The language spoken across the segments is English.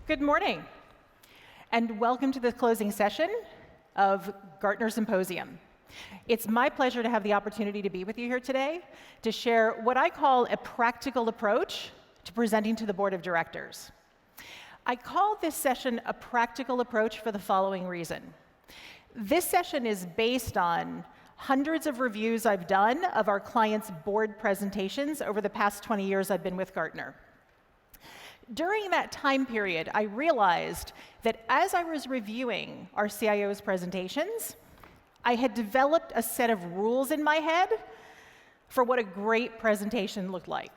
Good morning, and welcome to the closing session of Gartner Symposium. It's my pleasure to have the opportunity to be with you here today to share what I call a practical approach to presenting to the board of directors. I call this session a practical approach for the following reason. This session is based on hundreds of reviews I've done of our clients' board presentations over the past 20 years I've been with Gartner. During that time period, I realized that as I was reviewing our CIOs' presentations, I had developed a set of rules in my head for what a great presentation looked like.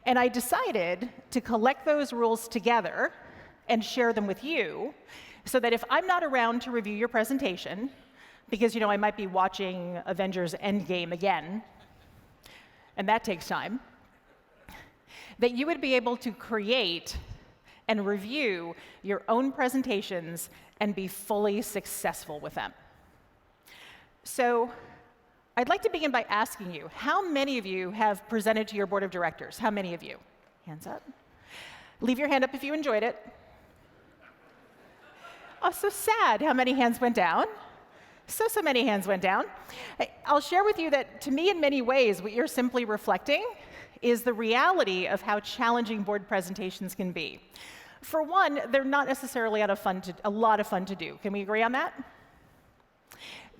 And I decided to collect those rules together and share them with you so that if I'm not around to review your presentation, because I might be watching Avengers Endgame again, and that takes time, that you would be able to create and review your own presentations and be fully successful with them. So I'd like to begin by asking you, how many of you have presented to your board of directors? How many of you? Hands up. Leave your hand up if you enjoyed it. Oh, so sad how many hands went down. So many hands went down. I'll share with you that, to me, in many ways, what you're simply reflecting is the reality of how challenging board presentations can be. For one, they're not necessarily a lot of fun to do. Can we agree on that?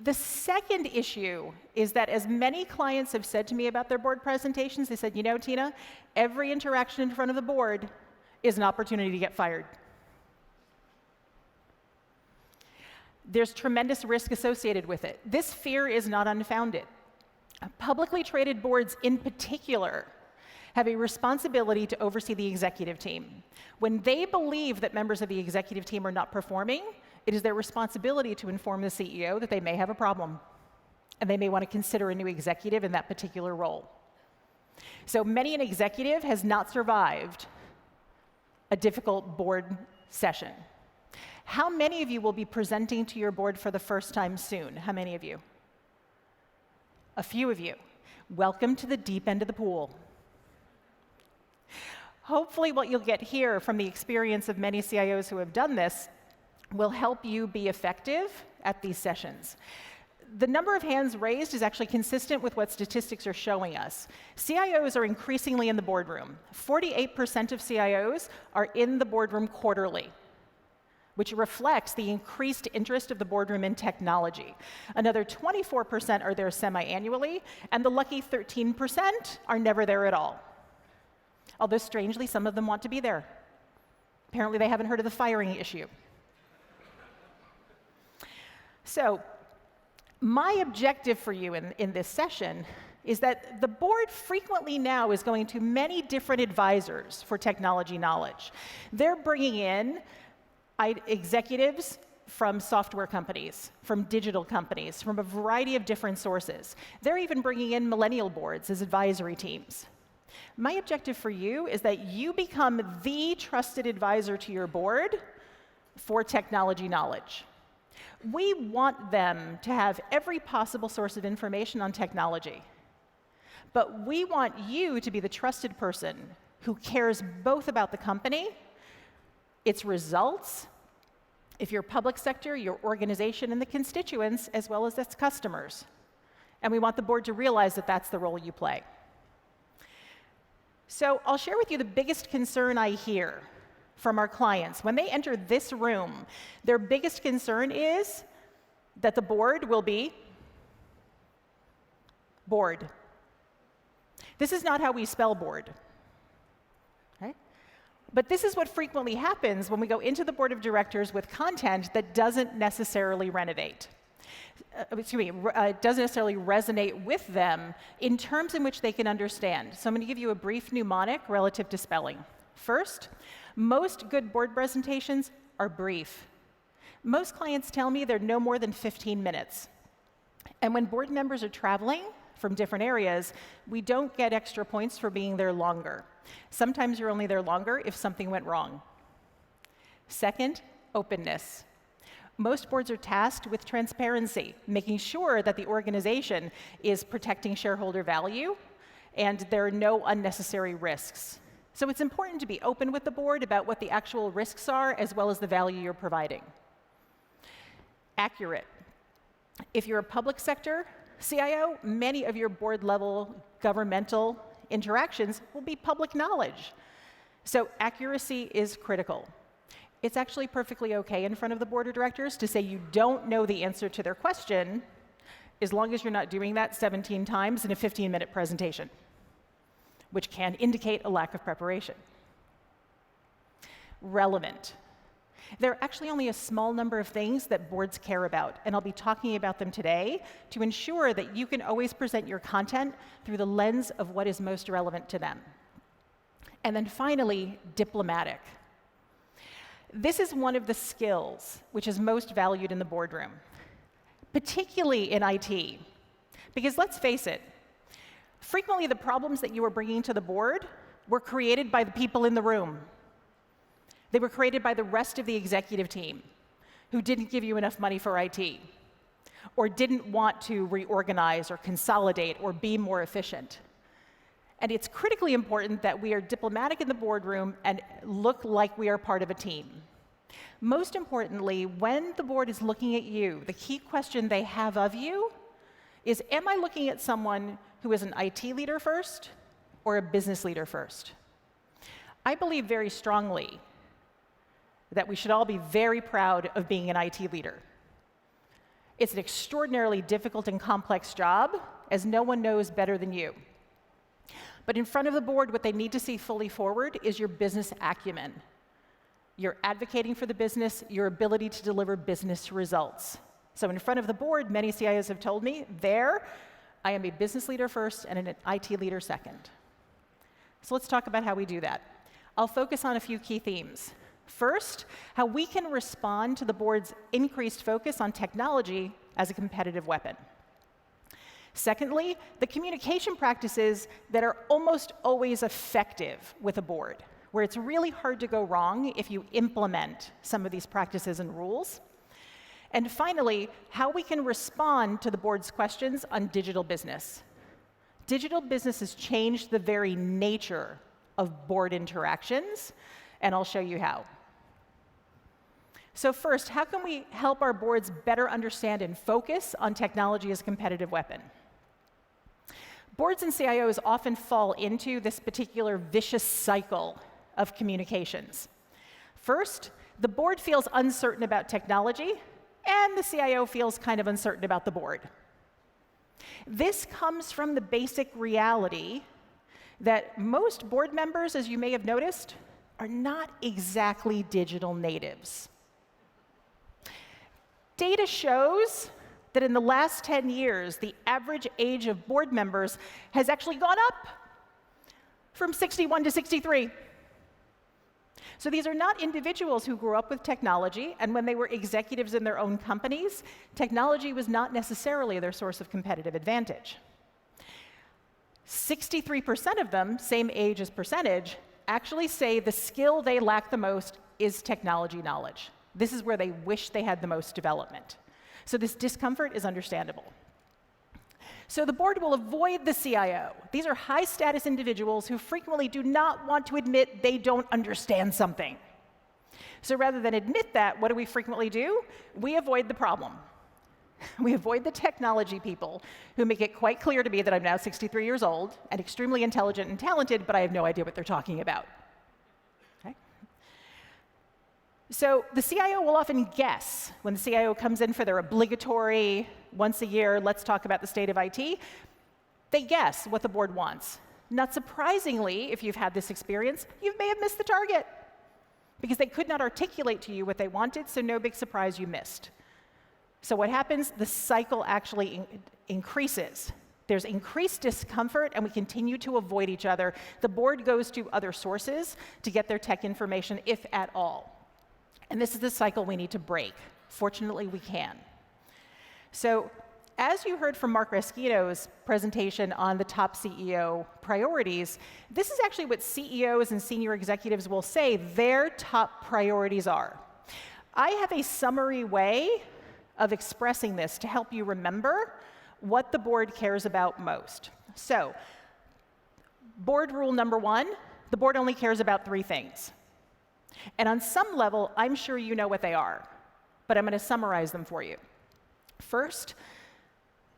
The second issue is that, as many clients have said to me about their board presentations, they said, Tina, every interaction in front of the board is an opportunity to get fired. There's tremendous risk associated with it. This fear is not unfounded. Publicly traded boards in particular have a responsibility to oversee the executive team. When they believe that members of the executive team are not performing, it is their responsibility to inform the CEO that they may have a problem, and they may want to consider a new executive in that particular role. So many an executive has not survived a difficult board session. How many of you will be presenting to your board for the first time soon? How many of you? A few of you. Welcome to the deep end of the pool. Hopefully what you'll get here from the experience of many CIOs who have done this will help you be effective at these sessions. The number of hands raised is actually consistent with what statistics are showing us. CIOs are increasingly in the boardroom. 48% of CIOs are in the boardroom quarterly, which reflects the increased interest of the boardroom in technology. Another 24% are there semi-annually, and the lucky 13% are never there at all. Although, strangely, some of them want to be there. Apparently, they haven't heard of the firing issue. So, my objective for you in this session is that the board frequently now is going to many different advisors for technology knowledge. They're bringing in executives from software companies, from digital companies, from a variety of different sources. They're even bringing in millennial boards as advisory teams. My objective for you is that you become the trusted advisor to your board for technology knowledge. We want them to have every possible source of information on technology. But we want you to be the trusted person who cares both about the company, its results, if you're public sector, your organization, and the constituents, as well as its customers. And we want the board to realize that that's the role you play. So I'll share with you the biggest concern I hear from our clients. When they enter this room, their biggest concern is that the board will be bored. This is not how we spell bored. Okay? But this is what frequently happens when we go into the board of directors with content that doesn't necessarily resonate with them in terms in which they can understand. So I'm going to give you a brief mnemonic relative to spelling. First, most good board presentations are brief. Most clients tell me they're no more than 15 minutes. And when board members are traveling from different areas, we don't get extra points for being there longer. Sometimes you're only there longer if something went wrong. Second, openness. Most boards are tasked with transparency, making sure that the organization is protecting shareholder value and there are no unnecessary risks. So it's important to be open with the board about what the actual risks are, as well as the value you're providing. Accurate. If you're a public sector CIO, many of your board-level governmental interactions will be public knowledge. So accuracy is critical. It's actually perfectly okay in front of the board of directors to say you don't know the answer to their question, as long as you're not doing that 17 times in a 15-minute presentation, which can indicate a lack of preparation. Relevant. There are actually only a small number of things that boards care about, and I'll be talking about them today to ensure that you can always present your content through the lens of what is most relevant to them. And then finally, diplomatic. This is one of the skills which is most valued in the boardroom, particularly in IT. Because let's face it, frequently the problems that you are bringing to the board were created by the people in the room. They were created by the rest of the executive team, who didn't give you enough money for IT, or didn't want to reorganize or consolidate or be more efficient. And it's critically important that we are diplomatic in the boardroom and look like we are part of a team. Most importantly, when the board is looking at you, the key question they have of you is, am I looking at someone who is an IT leader first or a business leader first? I believe very strongly that we should all be very proud of being an IT leader. It's an extraordinarily difficult and complex job, as no one knows better than you. But in front of the board, what they need to see fully forward is your business acumen. You're advocating for the business, your ability to deliver business results. So in front of the board, many CIOs have told me, I am a business leader first and an IT leader second. So let's talk about how we do that. I'll focus on a few key themes. First, how we can respond to the board's increased focus on technology as a competitive weapon. Secondly, the communication practices that are almost always effective with a board, where it's really hard to go wrong if you implement some of these practices and rules. And finally, how we can respond to the board's questions on digital business. Digital business has changed the very nature of board interactions, and I'll show you how. So first, how can we help our boards better understand and focus on technology as a competitive weapon? Boards and CIOs often fall into this particular vicious cycle of communications. First, the board feels uncertain about technology, and the CIO feels kind of uncertain about the board. This comes from the basic reality that most board members, as you may have noticed, are not exactly digital natives. Data shows that in the last 10 years, the average age of board members has actually gone up from 61 to 63. So these are not individuals who grew up with technology, and when they were executives in their own companies, technology was not necessarily their source of competitive advantage. 63% of them, same age as percentage, actually say the skill they lack the most is technology knowledge. This is where they wish they had the most development. So this discomfort is understandable. So the board will avoid the CIO. These are high-status individuals who frequently do not want to admit they don't understand something. So rather than admit that, what do we frequently do? We avoid the problem. We avoid the technology people who make it quite clear to me that I'm now 63 years old and extremely intelligent and talented, but I have no idea what they're talking about. Okay? So the CIO will often guess when the CIO comes in for their obligatory, once a year, let's talk about the state of IT. They guess what the board wants. Not surprisingly, if you've had this experience, you may have missed the target because they could not articulate to you what they wanted, so no big surprise you missed. So what happens? The cycle actually increases. There's increased discomfort, and we continue to avoid each other. The board goes to other sources to get their tech information, if at all. And this is the cycle we need to break. Fortunately, we can. So as you heard from Mark Raskino's presentation on the top CEO priorities, this is actually what CEOs and senior executives will say their top priorities are. I have a summary way of expressing this to help you remember what the board cares about most. So, board rule number 1, The board only cares about 3 things. And on some level, I'm sure you know what they are, but I'm going to summarize them for you. First,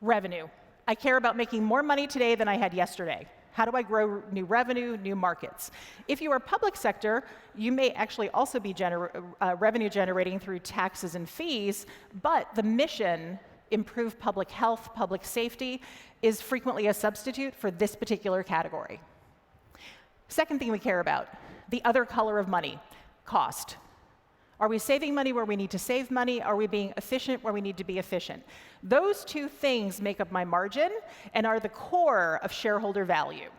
revenue. I care about making more money today than I had yesterday. How do I grow new revenue, new markets? If you are public sector, you may actually also be revenue generating through taxes and fees, but the mission, improve public health, public safety, is frequently a substitute for this particular category. Second thing we care about, the other color of money, cost. Are we saving money where we need to save money? Are we being efficient where we need to be efficient? Those 2 things make up my margin and are the core of shareholder value.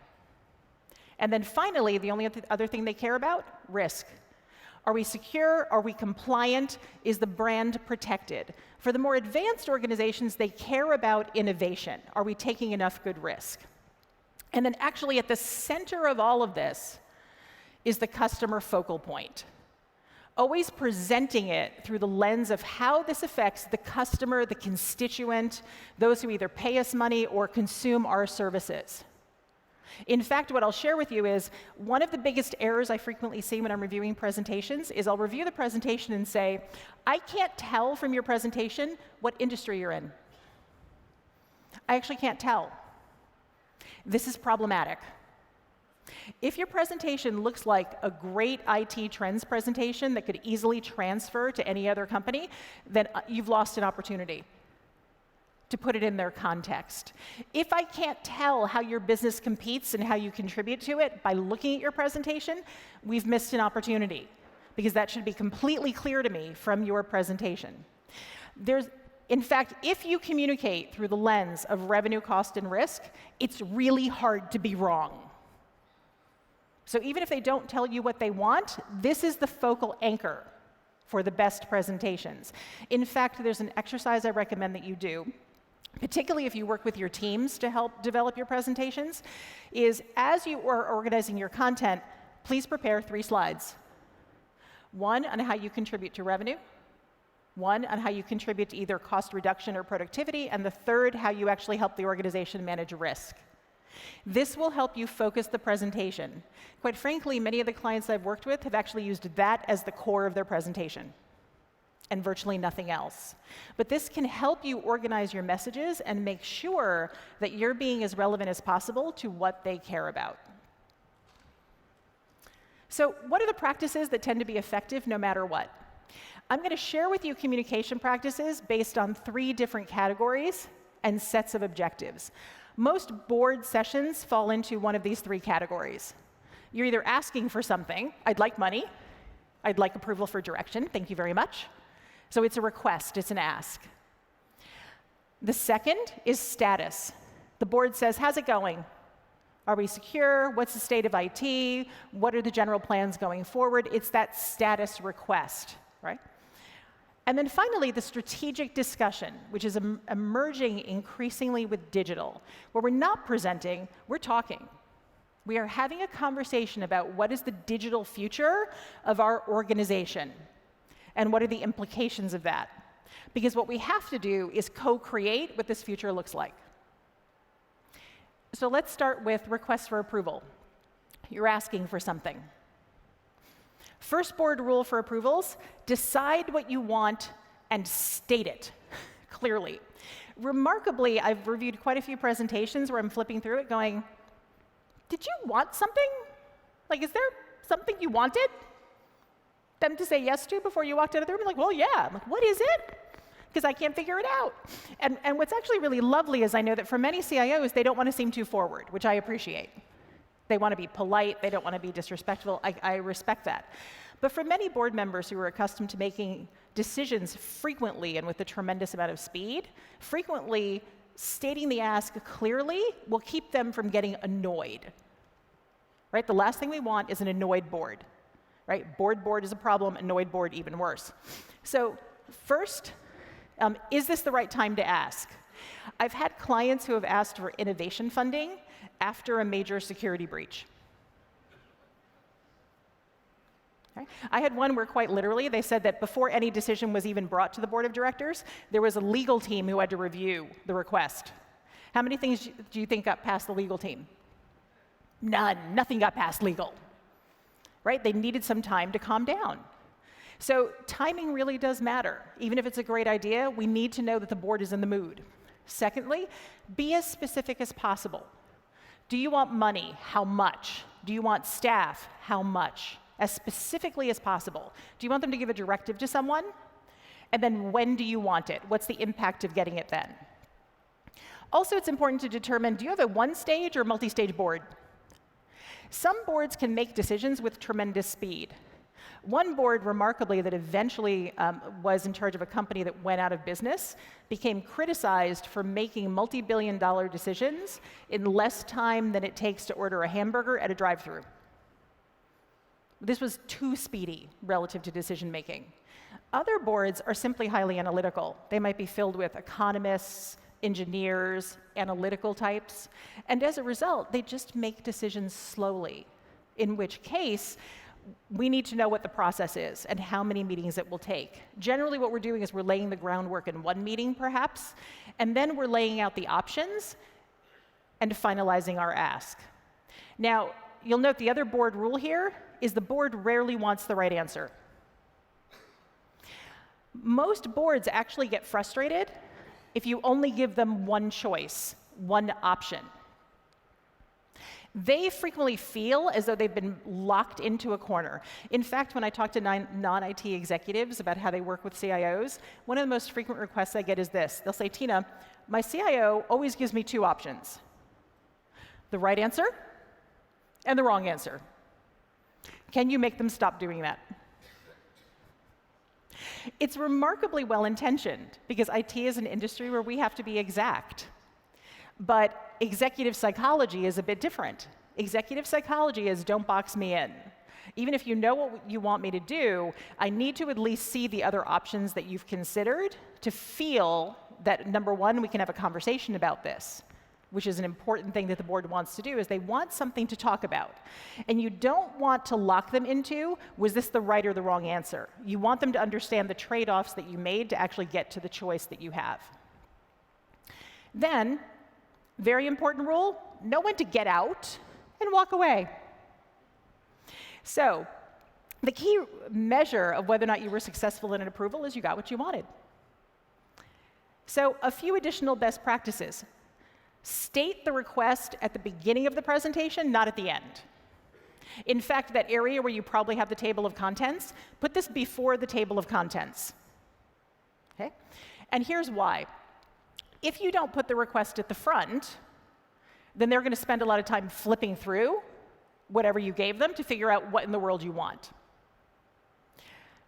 And then finally, the only other thing they care about, risk. Are we secure? Are we compliant? Is the brand protected? For the more advanced organizations, they care about innovation. Are we taking enough good risk? And then actually at the center of all of this is the customer focal point. Always presenting it through the lens of how this affects the customer, the constituent, those who either pay us money or consume our services. In fact, what I'll share with you is one of the biggest errors I frequently see when I'm reviewing presentations is I'll review the presentation and say, I can't tell from your presentation what industry you're in. I actually can't tell. This is problematic. If your presentation looks like a great IT trends presentation that could easily transfer to any other company, then you've lost an opportunity to put it in their context. If I can't tell how your business competes and how you contribute to it by looking at your presentation, we've missed an opportunity, because that should be completely clear to me from your presentation. In fact, if you communicate through the lens of revenue, cost, and risk, it's really hard to be wrong. So even if they don't tell you what they want, this is the focal anchor for the best presentations. In fact, there's an exercise I recommend that you do, particularly if you work with your teams to help develop your presentations, is as you are organizing your content, please prepare 3 slides. 1 on how you contribute to revenue, 1 on how you contribute to either cost reduction or productivity, and the 3rd, how you actually help the organization manage risk. This will help you focus the presentation. Quite frankly, many of the clients I've worked with have actually used that as the core of their presentation and virtually nothing else. But this can help you organize your messages and make sure that you're being as relevant as possible to what they care about. So what are the practices that tend to be effective no matter what? I'm going to share with you communication practices based on 3 different categories and sets of objectives. Most board sessions fall into one of these 3 categories. You're either asking for something, I'd like money, I'd like approval for direction, thank you very much. So it's a request, it's an ask. The second is status. The board says, how's it going? Are we secure? What's the state of IT? What are the general plans going forward? It's that status request, right? And then finally, the strategic discussion, which is emerging increasingly with digital, where we're not presenting, we're talking. We are having a conversation about what is the digital future of our organization, and what are the implications of that. Because what we have to do is co-create what this future looks like. So let's start with requests for approval. You're asking for something. First board rule for approvals, decide what you want and state it clearly. Remarkably, I've reviewed quite a few presentations where I'm flipping through it going, did you want something? Like, is there something you wanted them to say yes to before you walked out of the room? I'm like, well, yeah. I'm like, what is it? Because I can't figure it out. And what's actually really lovely is I know that for many CIOs, they don't want to seem too forward, which I appreciate. They want to be polite, they don't want to be disrespectful. I respect that. But for many board members who are accustomed to making decisions frequently and with a tremendous amount of speed, frequently stating the ask clearly will keep them from getting annoyed. Right? The last thing we want is an annoyed board. Right? Board is a problem, annoyed board even worse. So first, is this the right time to ask? I've had clients who have asked for innovation funding after a major security breach. Okay. I had one where quite literally they said that before any decision was even brought to the board of directors, there was a legal team who had to review the request. How many things do you think got past the legal team? None. Nothing got past legal. right? They needed some time to calm down. So timing really does matter. Even if it's a great idea, we need to know that the board is in the mood. Secondly, be as specific as possible. Do you want money? How much? Do you want staff? How much? As specifically as possible. Do you want them to give a directive to someone? And then when do you want it? What's the impact of getting it then? Also, it's important to determine, do you have a one-stage or multi-stage board? Some boards can make decisions with tremendous speed. One board, remarkably, that eventually was in charge of a company that went out of business, became criticized for making multi-billion-dollar decisions in less time than it takes to order a hamburger at a drive-thru. This was too speedy relative to decision-making. Other boards are simply highly analytical. They might be filled with economists, engineers, analytical types, and as a result, they just make decisions slowly, in which case, we need to know what the process is and how many meetings it will take. Generally, what we're doing is we're laying the groundwork in one meeting, perhaps, and then we're laying out the options and finalizing our ask. Now, you'll note the other board rule here is the board rarely wants the right answer. Most boards actually get frustrated if you only give them one choice, one option. They frequently feel as though they've been locked into a corner. In fact, when I talk to non-IT executives about how they work with CIOs, one of the most frequent requests I get is this. They'll say, Tina, my CIO always gives me two options: the right answer and the wrong answer. Can you make them stop doing that? It's remarkably well-intentioned, because IT is an industry where we have to be exact. But executive psychology is a bit different. Executive psychology is don't box me in. Even if you know what you want me to do, I need to at least see the other options that you've considered to feel that, number one, we can have a conversation about this, which is an important thing that the board wants to do, is they want something to talk about. And you don't want to lock them into, was this the right or the wrong answer? You want them to understand the trade-offs that you made to actually get to the choice that you have. Then, very important rule, know when to get out and walk away. So, the key measure of whether or not you were successful in an approval is you got what you wanted. So, a few additional best practices. State the request at the beginning of the presentation, not at the end. In fact, that area where you probably have the table of contents, put this before the table of contents. Okay? And here's why. If you don't put the request at the front, then they're going to spend a lot of time flipping through whatever you gave them to figure out what in the world you want.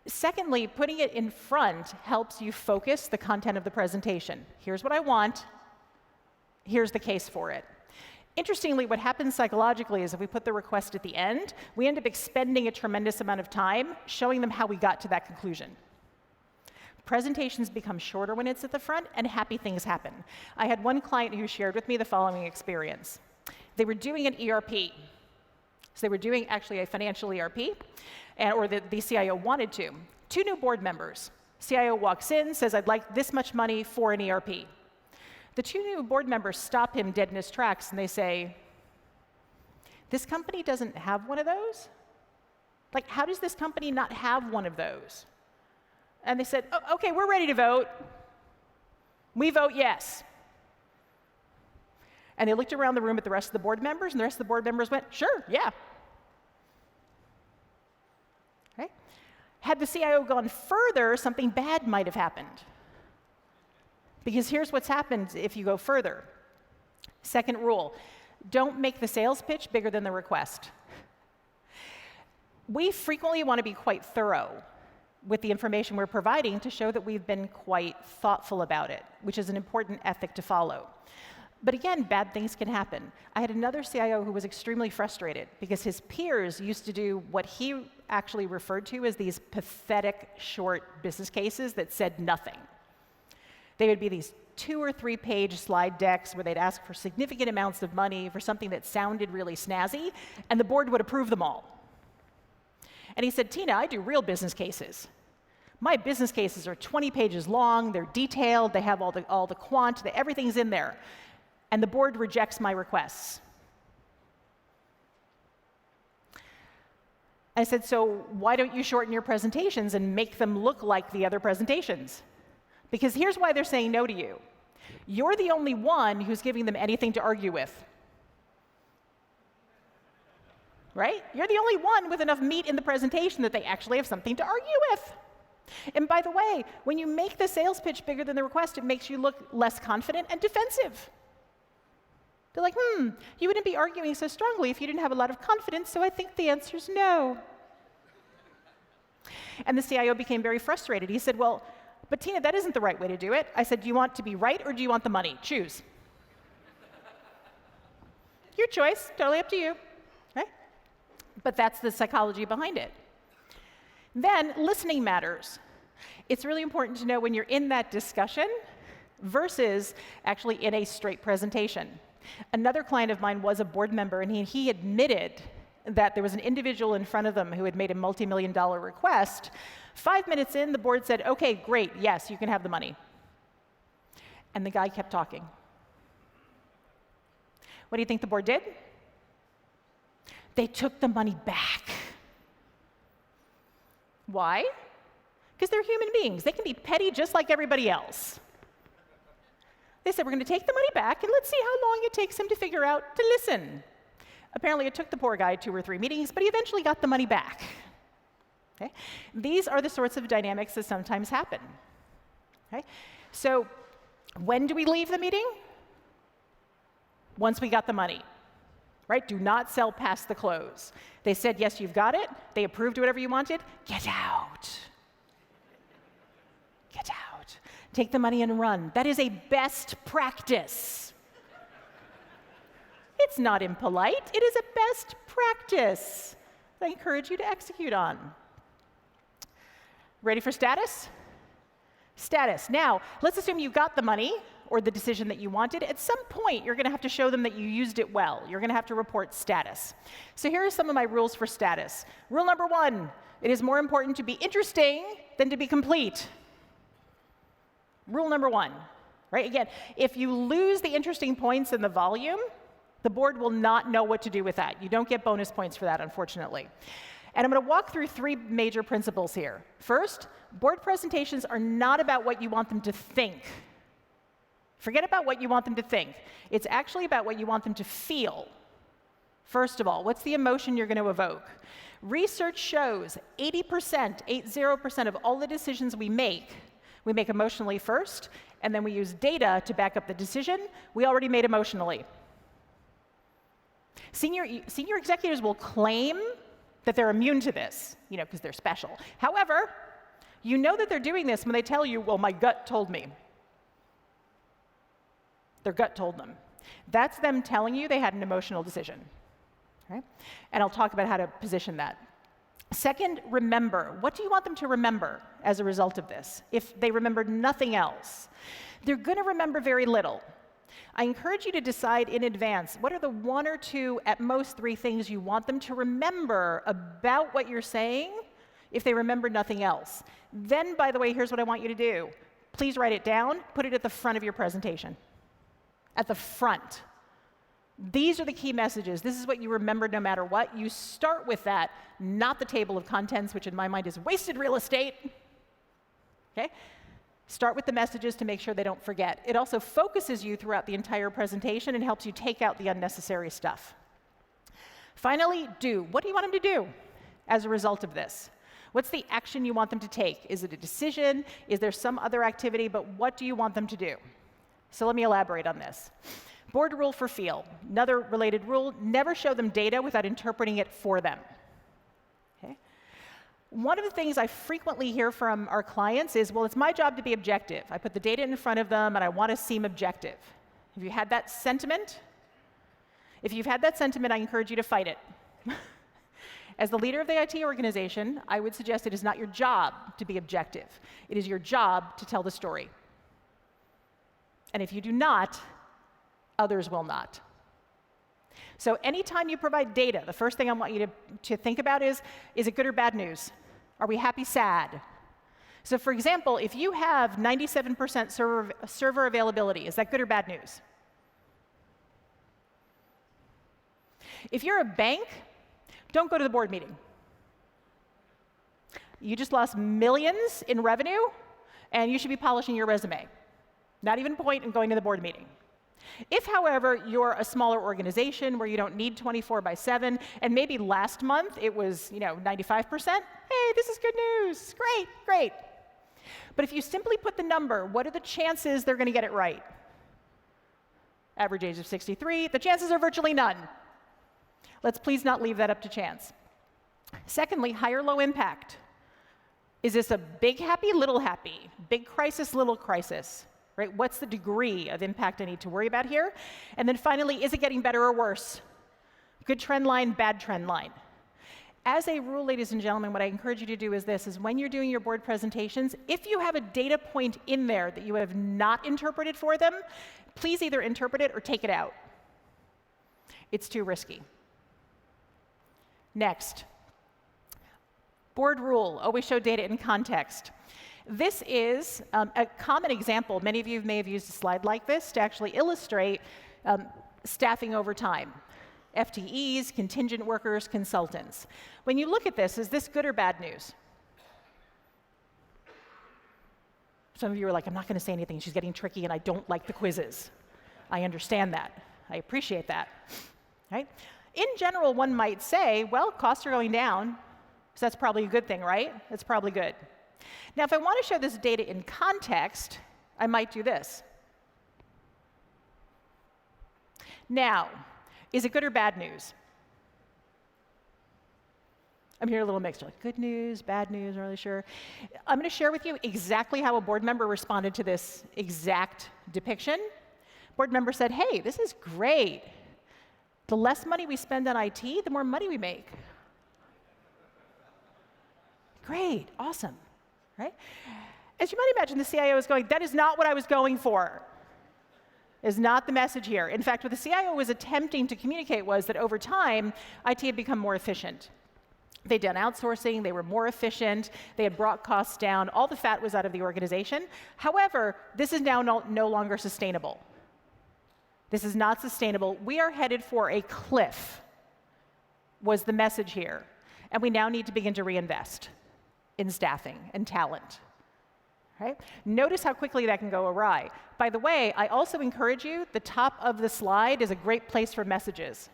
Secondly, putting it in front helps you focus the content of the presentation. Here's what I want. Here's the case for it. Interestingly, what happens psychologically is if we put the request at the end, we end up expending a tremendous amount of time showing them how we got to that conclusion. Presentations become shorter when it's at the front, and happy things happen. I had one client who shared with me the following experience. They were doing an ERP. So they were doing actually a financial ERP, or the CIO wanted to. 2 new board members. CIO walks in, says, I'd like this much money for an ERP. The 2 new board members stop him dead in his tracks, and they say, this company doesn't have one of those? Like, how does this company not have one of those? And they said, oh, OK, we're ready to vote. We vote yes. And they looked around the room at the rest of the board members, and the rest of the board members went, sure, yeah. Okay? Had the CIO gone further, something bad might have happened. Because here's what's happened if you go further. Second rule, don't make the sales pitch bigger than the request. We frequently want to be quite thorough with the information we're providing to show that we've been quite thoughtful about it, which is an important ethic to follow. But again, bad things can happen. I had another CIO who was extremely frustrated because his peers used to do what he actually referred to as these pathetic short business cases that said nothing. They would be these 2 or 3 page slide decks where they'd ask for significant amounts of money for something that sounded really snazzy, and the board would approve them all. And he said, Tina, I do real business cases. My business cases are 20 pages long, they're detailed, they have all the quant, everything's in there. And the board rejects my requests. I said, so why don't you shorten your presentations and make them look like the other presentations? Because here's why they're saying no to you. You're the only one who's giving them anything to argue with. Right? You're the only one with enough meat in the presentation that they actually have something to argue with. And by the way, when you make the sales pitch bigger than the request, it makes you look less confident and defensive. They're like, you wouldn't be arguing so strongly if you didn't have a lot of confidence, so I think the answer's no. And the CIO became very frustrated. He said, well, but Tina, that isn't the right way to do it. I said, do you want to be right or do you want the money? Choose. Your choice, totally up to you. Right? But that's the psychology behind it. Then listening matters. It's really important to know when you're in that discussion versus actually in a straight presentation. Another client of mine was a board member, and he admitted that there was an individual in front of them who had made a multi-million-dollar request. 5 minutes in, the board said, okay, great, yes, you can have the money. And the guy kept talking. What do you think the board did? They took the money back. Why? Because they're human beings. They can be petty just like everybody else. They said, we're going to take the money back, and let's see how long it takes him to figure out to listen. Apparently, it took the poor guy 2 or 3 meetings, but he eventually got the money back. Okay? These are the sorts of dynamics that sometimes happen. Okay? So when do we leave the meeting? Once we got the money. Right? Do not sell past the close. They said, yes, you've got it. They approved whatever you wanted. Get out. Get out. Take the money and run. That is a best practice. It's not impolite. It is a best practice that I encourage you to execute on. Ready for status? Status. Now, let's assume you got the money or the decision that you wanted. At some point, you're going to have to show them that you used it well. You're going to have to report status. So here are some of my rules for status. Rule number 1, it is more important to be interesting than to be complete. Rule number 1, right? Again, if you lose the interesting points in the volume, the board will not know what to do with that. You don't get bonus points for that, unfortunately. And I'm going to walk through 3 major principles here. First, board presentations are not about what you want them to think. Forget about what you want them to think. It's actually about what you want them to feel. First of all, what's the emotion you're going to evoke? Research shows 80% of all the decisions we make emotionally first, and then we use data to back up the decision we already made emotionally. Senior executives will claim that they're immune to this, because they're special. However, you know that they're doing this when they tell you, well, my gut told me. Their gut told them. That's them telling you they had an emotional decision. Right? And I'll talk about how to position that. Second, remember. What do you want them to remember as a result of this? If they remembered nothing else, they're going to remember very little. I encourage you to decide in advance, what are the 1 or 2, at most 3 things you want them to remember about what you're saying if they remember nothing else. Then, by the way, here's what I want you to do. Please write it down, put it at the front of your presentation. At the front. These are the key messages. This is what you remember no matter what. You start with that, not the table of contents, which in my mind is wasted real estate. Okay? Start with the messages to make sure they don't forget. It also focuses you throughout the entire presentation and helps you take out the unnecessary stuff. Finally, do. What do you want them to do as a result of this? What's the action you want them to take? Is it a decision? Is there some other activity? But what do you want them to do? So let me elaborate on this. Board rule for feel. Another related rule, never show them data without interpreting it for them. Okay? One of the things I frequently hear from our clients is, well, it's my job to be objective. I put the data in front of them, and I want to seem objective. Have you had that sentiment? If you've had that sentiment, I encourage you to fight it. As the leader of the IT organization, I would suggest it is not your job to be objective. It is your job to tell the story. And if you do not, others will not. So anytime you provide data, the first thing I want you to think about is it good or bad news? Are we happy, sad? So for example, if you have 97% server availability, is that good or bad news? If you're a bank, don't go to the board meeting. You just lost millions in revenue, and you should be polishing your resume. Not even a point in going to the board meeting. If, however, you're a smaller organization where you don't need 24/7, and maybe last month it was 95%, hey, this is good news. Great, great. But if you simply put the number, what are the chances they're going to get it right? Average age of 63, the chances are virtually none. Let's please not leave that up to chance. Secondly, high or low impact. Is this a big happy, little happy? Big crisis, little crisis? Right? What's the degree of impact I need to worry about here? And then finally, is it getting better or worse? Good trend line, bad trend line. As a rule, ladies and gentlemen, what I encourage you to do is this, is when you're doing your board presentations, if you have a data point in there that you have not interpreted for them, please either interpret it or take it out. It's too risky. Next, board rule, always show data in context. This is a common example. Many of you may have used a slide like this to actually illustrate staffing over time. FTEs, contingent workers, consultants. When you look at this, is this good or bad news? Some of you are like, I'm not going to say anything. She's getting tricky, and I don't like the quizzes. I understand that. I appreciate that. Right? In general, one might say, well, costs are going down, so that's probably a good thing, right? That's probably good. Now, if I want to show this data in context, I might do this. Now, is it good or bad news? I'm hearing a little mixed, like good news, bad news, I'm really sure. I'm going to share with you exactly how a board member responded to this exact depiction. Board member said, hey, this is great. The less money we spend on IT, the more money we make. Great, awesome. Right? As you might imagine, the CIO is going, that is not what I was going for. Is not the message here. In fact, what the CIO was attempting to communicate was that over time, IT had become more efficient. They'd done outsourcing, they were more efficient, they had brought costs down, all the fat was out of the organization. However, this is now no longer sustainable. This is not sustainable. We are headed for a cliff, was the message here. And we now need to begin to reinvest in staffing and talent. Right? Notice how quickly that can go awry. By the way, I also encourage you, the top of the slide is a great place for messages.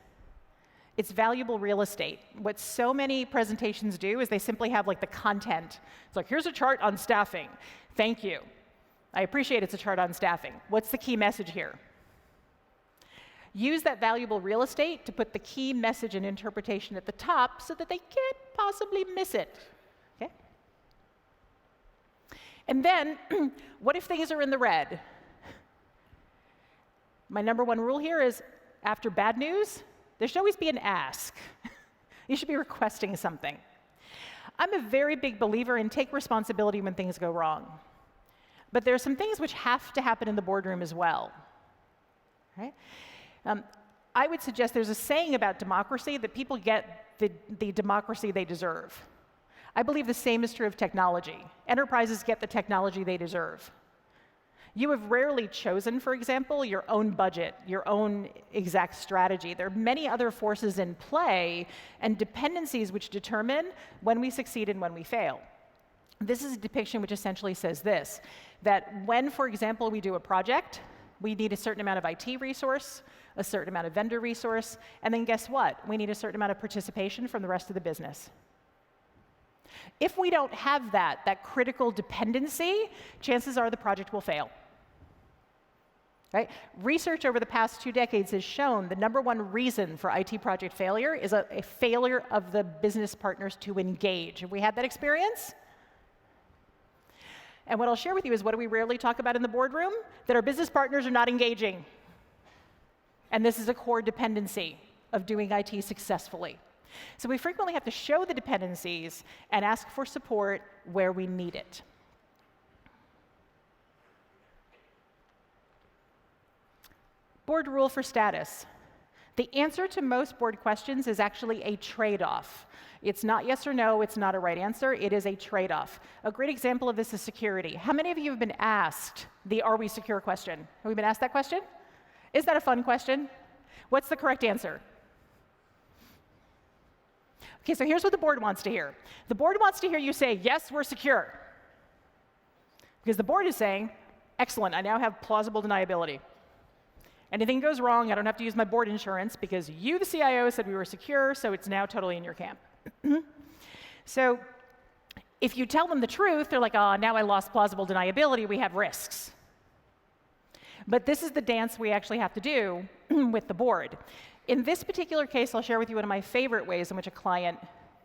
It's valuable real estate. What so many presentations do is they simply have like the content. It's like, here's a chart on staffing. Thank you. I appreciate it's a chart on staffing. What's the key message here? Use that valuable real estate to put the key message and interpretation at the top so that they can't possibly miss it. Okay? And then, what if things are in the red? My number one rule here is, after bad news, there should always be an ask. You should be requesting something. I'm a very big believer in take responsibility when things go wrong. But there are some things which have to happen in the boardroom as well. Right? I would suggest there's a saying about democracy that people get the democracy they deserve. I believe the same is true of technology. Enterprises get the technology they deserve. You have rarely chosen, for example, your own budget, your own exact strategy. There are many other forces in play and dependencies which determine when we succeed and when we fail. This is a depiction which essentially says this, that when, for example, we do a project, we need a certain amount of IT resource, a certain amount of vendor resource, and then guess what? We need a certain amount of participation from the rest of the business. If we don't have that critical dependency, chances are the project will fail. Right? Research over the past 2 decades has shown the number one reason for IT project failure is a failure of the business partners to engage. Have we had that experience? And what I'll share with you is what do we rarely talk about in the boardroom? That our business partners are not engaging. And this is a core dependency of doing IT successfully. So we frequently have to show the dependencies and ask for support where we need it. Board rule for status. The answer to most board questions is actually a trade-off. It's not yes or no, it's not a right answer, it is a trade-off. A great example of this is security. How many of you have been asked the "are we secure" question? Have we been asked that question? Is that a fun question? What's the correct answer? Okay, so here's what the board wants to hear. The board wants to hear you say, yes, we're secure. Because the board is saying, excellent, I now have plausible deniability. Anything goes wrong, I don't have to use my board insurance because you, the CIO, said we were secure, so it's now totally in your camp. So if you tell them the truth, they're like, oh, now I lost plausible deniability, we have risks. But this is the dance we actually have to do with the board. In this particular case, I'll share with you one of my favorite ways in which a client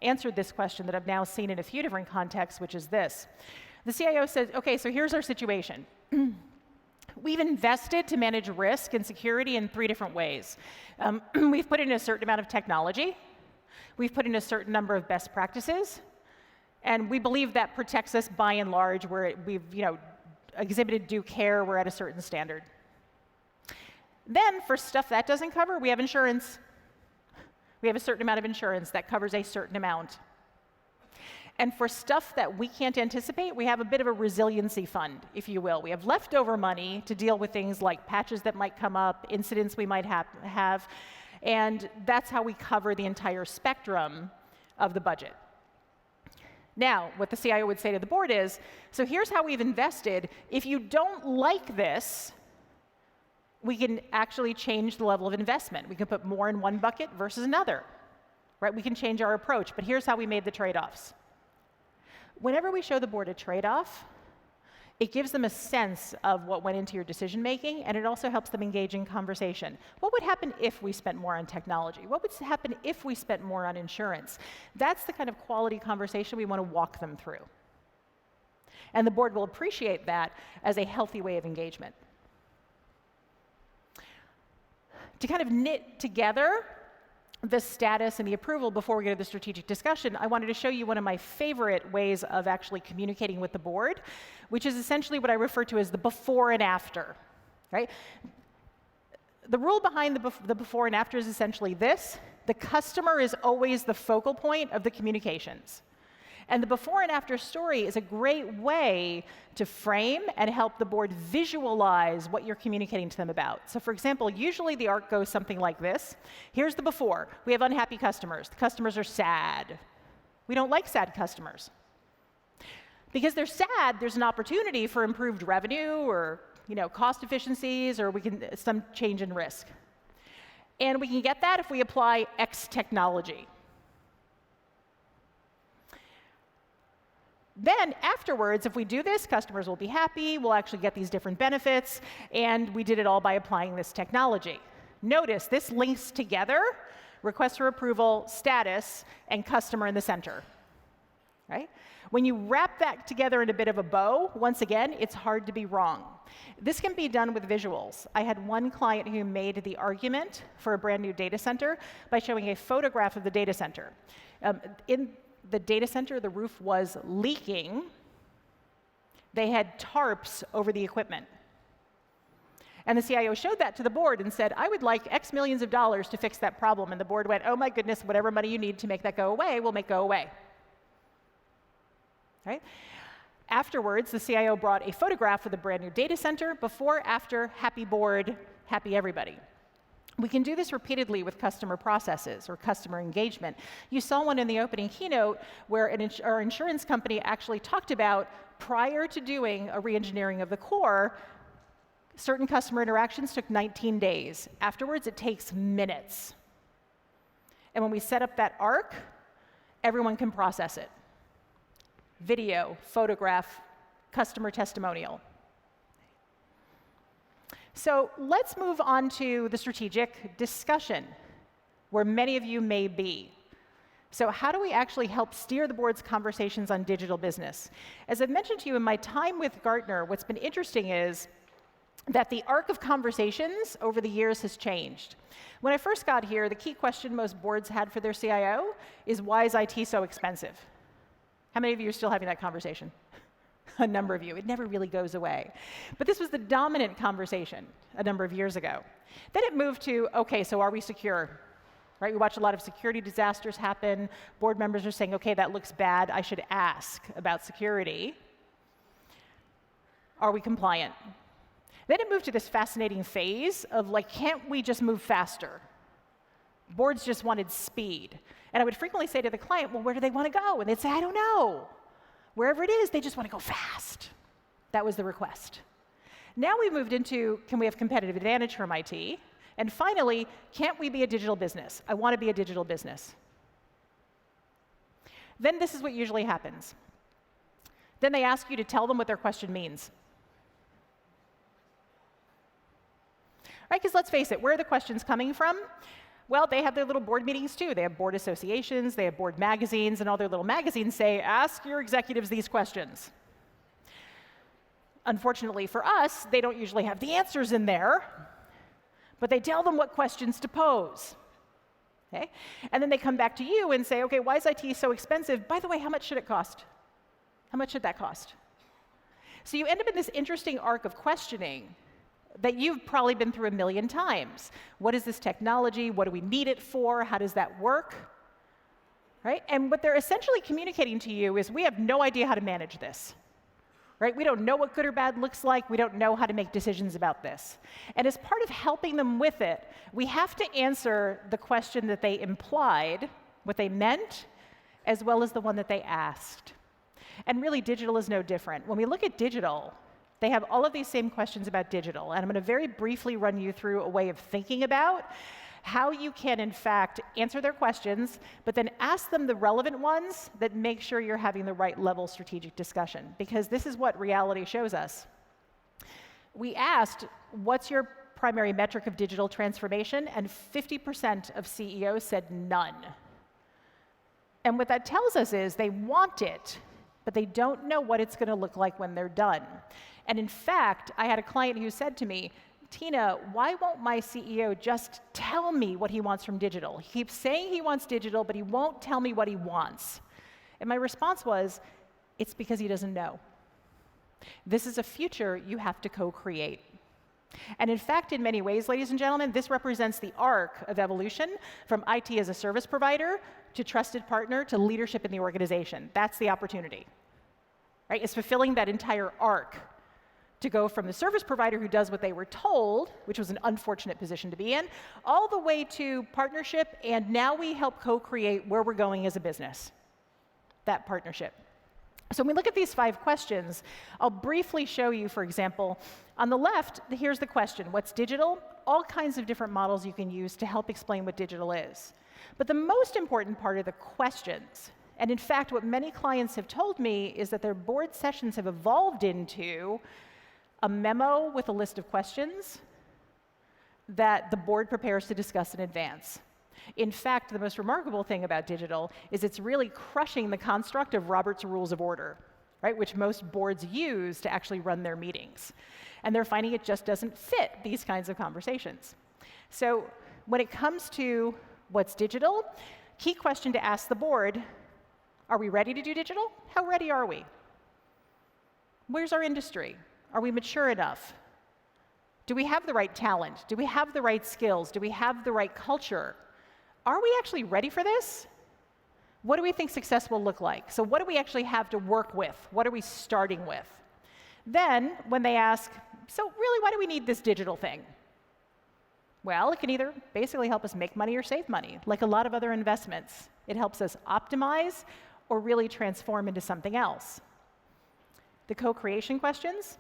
answered this question that I've now seen in a few different contexts, which is this. The CIO says, okay, so here's our situation. We've invested to manage risk and security in 3 different ways. We've put in a certain amount of technology, we've put in a certain number of best practices, and we believe that protects us by and large, where we've exhibited due care, we're at a certain standard. Then, for stuff that doesn't cover, we have insurance. We have a certain amount of insurance that covers a certain amount. And for stuff that we can't anticipate, we have a bit of a resiliency fund, if you will. We have leftover money to deal with things like patches that might come up, incidents we might have, and that's how we cover the entire spectrum of the budget. Now, what the CIO would say to the board is, so here's how we've invested. If you don't like this, we can actually change the level of investment. We can put more in one bucket versus another, right? We can change our approach, but here's how we made the trade-offs. Whenever we show the board a trade-off, it gives them a sense of what went into your decision-making, and it also helps them engage in conversation. What would happen if we spent more on technology? What would happen if we spent more on insurance? That's the kind of quality conversation we want to walk them through. And the board will appreciate that as a healthy way of engagement. To kind of knit together the status and the approval before we get to the strategic discussion, I wanted to show you one of my favorite ways of actually communicating with the board, which is essentially what I refer to as the before and after, right? The rule behind the before and after is essentially this: the customer is always the focal point of the communications. And the before and after story is a great way to frame and help the board visualize what you're communicating to them about. So for example, usually the arc goes something like this. Here's the before. We have unhappy customers. The customers are sad. We don't like sad customers. Because they're sad, there's an opportunity for improved revenue or cost efficiencies, or some change in risk. And we can get that if we apply X technology. Then afterwards, if we do this, customers will be happy, we'll actually get these different benefits, and we did it all by applying this technology. Notice this links together request for approval, status, and customer in the center, right? When you wrap that together in a bit of a bow, once again, it's hard to be wrong. This can be done with visuals. I had one client who made the argument for a brand new data center by showing a photograph of the data center. In the data center, the roof was leaking. They had tarps over the equipment. And the CIO showed that to the board and said, I would like X millions of dollars to fix that problem. And the board went, oh my goodness, whatever money you need to make that go away, we'll make go away. Right? Afterwards, the CIO brought a photograph of the brand new data center, before, after, happy board, happy everybody. We can do this repeatedly with customer processes or customer engagement. You saw one in the opening keynote where our insurance company actually talked about, prior to doing a re-engineering of the core, certain customer interactions took 19 days. Afterwards, it takes minutes. And when we set up that arc, everyone can process it. Video, photograph, customer testimonial. So let's move on to the strategic discussion, where many of you may be. So how do we actually help steer the board's conversations on digital business? As I've mentioned to you in my time with Gartner, what's been interesting is that the arc of conversations over the years has changed. When I first got here, the key question most boards had for their CIO is, why is IT so expensive? How many of you are still having that conversation? A number of you. It never really goes away. But this was the dominant conversation a number of years ago. Then it moved to, okay, so are we secure? Right? We watch a lot of security disasters happen. Board members are saying, okay, that looks bad. I should ask about security. Are we compliant? Then it moved to this fascinating phase of, like, can't we just move faster? Boards just wanted speed. And I would frequently say to the client, well, where do they want to go? And they'd say, I don't know. Wherever it is, they just want to go fast. That was the request. Now we moved into, can we have competitive advantage from IT? And finally, can't we be a digital business? I want to be a digital business. Then this is what usually happens. Then they ask you to tell them what their question means. Right, because let's face it, where are the questions coming from? Well, they have their little board meetings too. They have board associations, they have board magazines, and all their little magazines say, ask your executives these questions. Unfortunately for us, they don't usually have the answers in there, but they tell them what questions to pose. Okay? And then they come back to you and say, okay, why is IT so expensive? By the way, how much should it cost? How much should that cost? So you end up in this interesting arc of questioning that you've probably been through a million times. What is this technology? What do we need it for? How does that work? Right? And what they're essentially communicating to you is we have no idea how to manage this. Right? We don't know what good or bad looks like. We don't know how to make decisions about this. And as part of helping them with it, we have to answer the question that they implied, what they meant, as well as the one that they asked. And really, digital is no different. When we look at digital, they have all of these same questions about digital. And I'm going to very briefly run you through a way of thinking about how you can, in fact, answer their questions, but then ask them the relevant ones that make sure you're having the right level strategic discussion. Because this is what reality shows us. We asked, what's your primary metric of digital transformation? And 50% of CEOs said none. And what that tells us is they want it, but they don't know what it's going to look like when they're done. And in fact, I had a client who said to me, Tina, why won't my CEO just tell me what he wants from digital? He keeps saying he wants digital, but he won't tell me what he wants. And my response was, it's because he doesn't know. This is a future you have to co-create. And in fact, in many ways, ladies and gentlemen, this represents the arc of evolution from IT as a service provider to trusted partner to leadership in the organization. That's the opportunity. Right? It's fulfilling that entire arc to go from the service provider who does what they were told, which was an unfortunate position to be in, all the way to partnership, and now we help co-create where we're going as a business, that partnership. So when we look at these 5 questions, I'll briefly show you, for example, on the left, here's the question, what's digital? All kinds of different models you can use to help explain what digital is. But the most important part are the questions. And in fact, what many clients have told me is that their board sessions have evolved into a memo with a list of questions that the board prepares to discuss in advance. In fact, the most remarkable thing about digital is it's really crushing the construct of Robert's Rules of Order, right, which most boards use to actually run their meetings. And they're finding it just doesn't fit these kinds of conversations. So when it comes to what's digital, key question to ask the board, are we ready to do digital? How ready are we? Where's our industry? Are we mature enough? Do we have the right talent? Do we have the right skills? Do we have the right culture? Are we actually ready for this? What do we think success will look like? So what do we actually have to work with? What are we starting with? Then, when they ask, so really, why do we need this digital thing? Well, it can either basically help us make money or save money, like a lot of other investments. It helps us optimize or really transform into something else. The co-creation questions,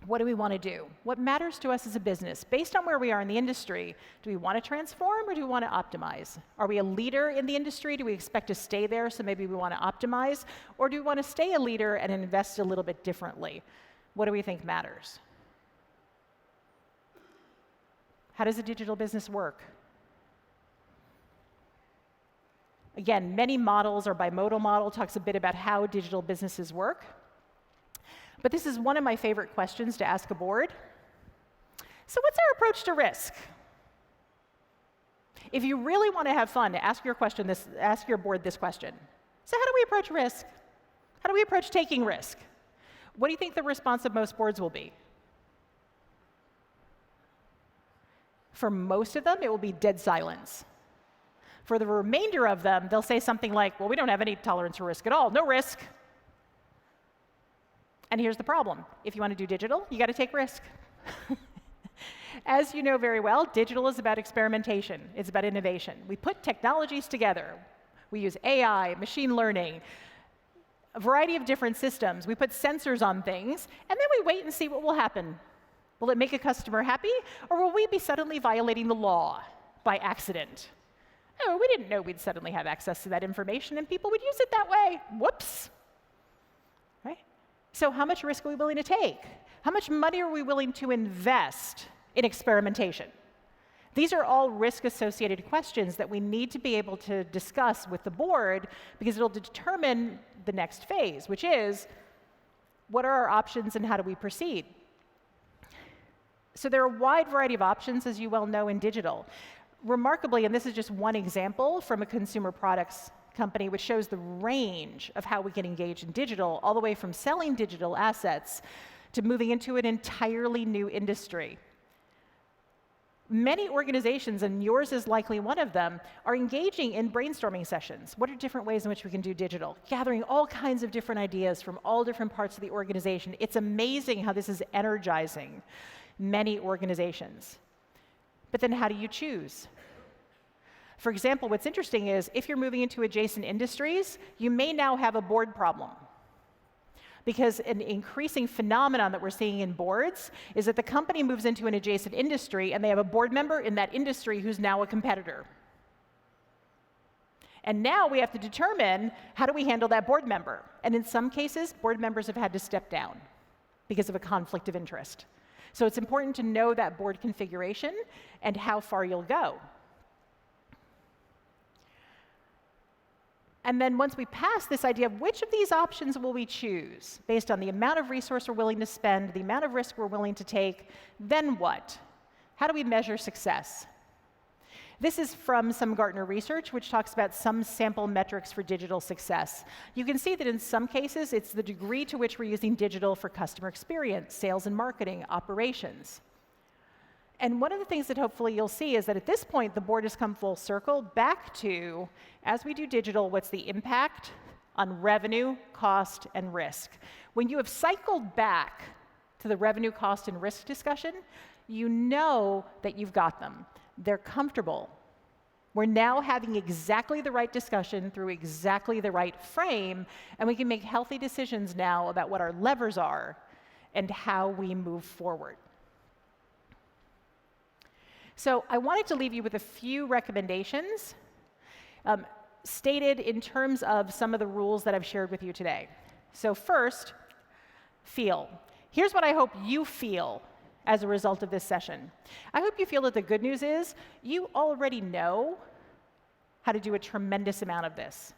what do we want to do? What matters to us as a business? Based on where we are in the industry, do we want to transform or do we want to optimize? Are we a leader in the industry? Do we expect to stay there, so maybe we want to optimize? Or do we want to stay a leader and invest a little bit differently? What do we think matters? How does a digital business work? Again, many models, our bimodal model talks a bit about how digital businesses work. But this is one of my favorite questions to ask a board. So what's our approach to risk? If you really want to have fun, ask your board this question. So how do we approach risk? How do we approach taking risk? What do you think the response of most boards will be? For most of them, it will be dead silence. For the remainder of them, they'll say something like, well, we don't have any tolerance for risk at all, no risk. And here's the problem. If you want to do digital, you got to take risk. As you know very well, digital is about experimentation. It's about innovation. We put technologies together. We use AI, machine learning, a variety of different systems. We put sensors on things, and then we wait and see what will happen. Will it make a customer happy, or will we be suddenly violating the law by accident? Oh, we didn't know we'd suddenly have access to that information, and people would use it that way. Whoops. Right? So how much risk are we willing to take? How much money are we willing to invest in experimentation? These are all risk-associated questions that we need to be able to discuss with the board because it'll determine the next phase, which is, what are our options and how do we proceed? So there are a wide variety of options, as you well know, in digital. Remarkably, and this is just one example from a consumer products company which shows the range of how we can engage in digital, all the way from selling digital assets to moving into an entirely new industry. Many organizations, and yours is likely one of them, are engaging in brainstorming sessions. What are different ways in which we can do digital? Gathering all kinds of different ideas from all different parts of the organization. It's amazing how this is energizing many organizations. But then how do you choose? For example, what's interesting is if you're moving into adjacent industries, you may now have a board problem. Because an increasing phenomenon that we're seeing in boards is that the company moves into an adjacent industry and they have a board member in that industry who's now a competitor. And now we have to determine, how do we handle that board member? And in some cases, board members have had to step down because of a conflict of interest. So it's important to know that board configuration and how far you'll go. And then once we pass this idea of which of these options will we choose, based on the amount of resource we're willing to spend, the amount of risk we're willing to take, then what? How do we measure success? This is from some Gartner research, which talks about some sample metrics for digital success. You can see that in some cases, it's the degree to which we're using digital for customer experience, sales and marketing, operations. And one of the things that hopefully you'll see is that at this point, the board has come full circle back to, as we do digital, what's the impact on revenue, cost, and risk? When you have cycled back to the revenue, cost, and risk discussion, you know that you've got them. They're comfortable. We're now having exactly the right discussion through exactly the right frame, and we can make healthy decisions now about what our levers are and how we move forward. So I wanted to leave you with a few recommendations stated in terms of some of the rules that I've shared with you today. So first, feel. Here's what I hope you feel as a result of this session. I hope you feel that the good news is you already know how to do a tremendous amount of this.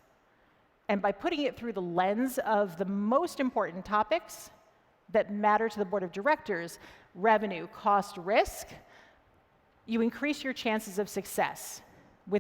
And by putting it through the lens of the most important topics that matter to the board of directors, revenue, cost, risk, you increase your chances of success.